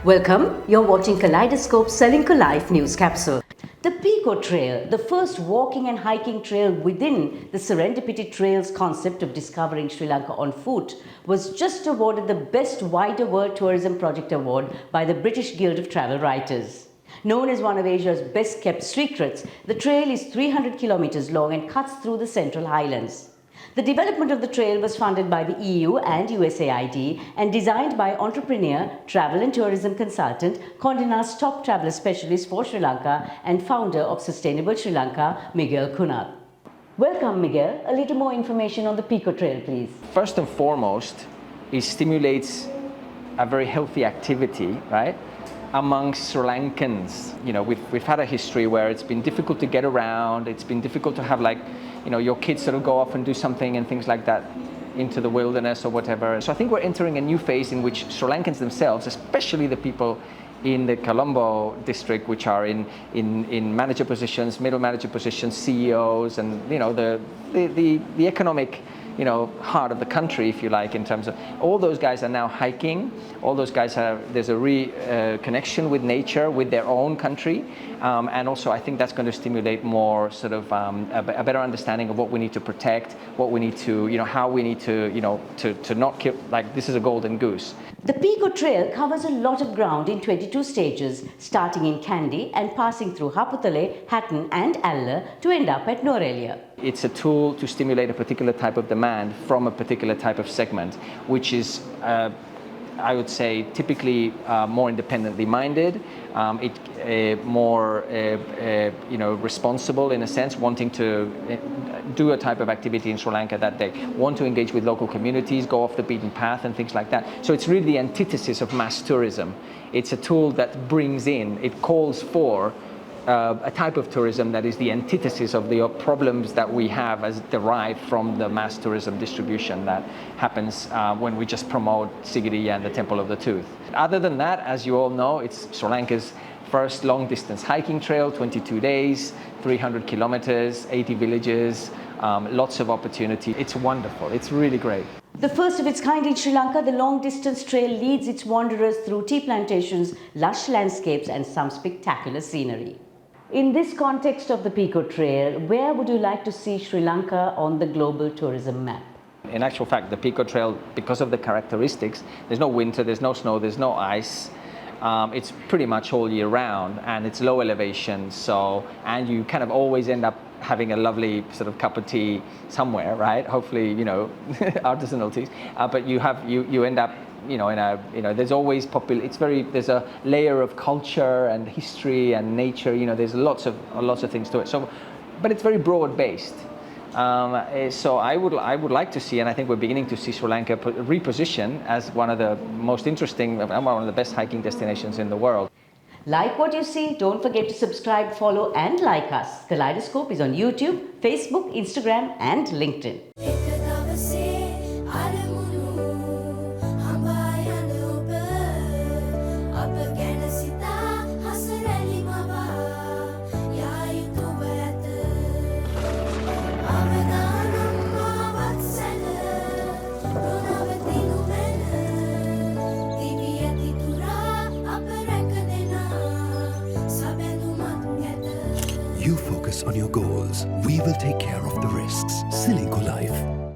Welcome, you're watching Kaleidoscope Sri Lanka Life News Capsule. The Pekoe Trail, the first walking and hiking trail within the Serendipity Trails concept of discovering Sri Lanka on foot, was just awarded the Best Wider World Tourism Project Award by the British Guild of Travel Writers. Known as one of Asia's best kept secrets, the trail is 300 kilometers long and cuts through the Central Highlands. The development of the trail was funded by the EU and USAID and designed by entrepreneur, travel and tourism consultant, Condé Nast's top traveler specialist for Sri Lanka and founder of Sustainable Sri Lanka, Miguel Cunat. Welcome, Miguel. A little more information on the Pekoe Trail, please. First and foremost, it stimulates a very healthy activity, right, amongst Sri Lankans. You know, we've had a history where it's been difficult to get around. It's been difficult to have, like, you know, your kids sort of go off and do something and things like that into the wilderness or whatever. So I think we're entering a new phase in which Sri Lankans themselves, especially the people in the Colombo district, which are in manager positions, middle manager positions, CEOs, and, you know, the economic, you know, heart of the country, if you like, in terms of all those guys are now hiking. All those guys there's a connection with nature, with their own country, and also I think that's going to stimulate more sort of a better understanding of what we need to protect, what we need to, you know, how we need to, you know, to not kill, like, this is a golden goose. The Pekoe Trail covers a lot of ground in 22 stages, starting in Kandy and passing through Haputale, Hatton and Alla to end up at Norelia. It's a tool to stimulate a particular type of demand from a particular type of segment, which is, I would say, typically more independently minded, more you know, responsible in a sense, wanting to do a type of activity in Sri Lanka that they want to engage with local communities, go off the beaten path and things like that. So it's really the antithesis of mass tourism. It's a tool that brings in, it calls for a type of tourism that is the antithesis of the problems that we have as derived from the mass tourism distribution that happens when we just promote Sigiri and the Temple of the Tooth. Other than that, as you all know, it's Sri Lanka's first long-distance hiking trail, 22 days, 300 kilometers, 80 villages, lots of opportunity. It's wonderful. It's really great. The first of its kind in Sri Lanka, the long-distance trail leads its wanderers through tea plantations, lush landscapes and some spectacular scenery. In this context of the Pekoe Trail, where would you like to see Sri Lanka on the global tourism map? In actual fact, the Pekoe Trail, because of the characteristics, there's no winter, there's no snow, there's no ice. It's pretty much all year round, and it's low elevation, and you kind of always end up having a lovely sort of cup of tea somewhere, right? Hopefully, you know, artisanal teas. But you end up, you know, there's always there's a layer of culture and history and nature. You know, there's lots of things to it. So, but it's very broad based. So I would like to see, and I think we're beginning to see Sri Lanka reposition as one of the most interesting, one of the best hiking destinations in the world. Like what you see, don't forget to subscribe, follow and like us. Kaleidoscope is on YouTube, Facebook, Instagram and LinkedIn. You focus on your goals. We will take care of the risks. Sri Lanka Life.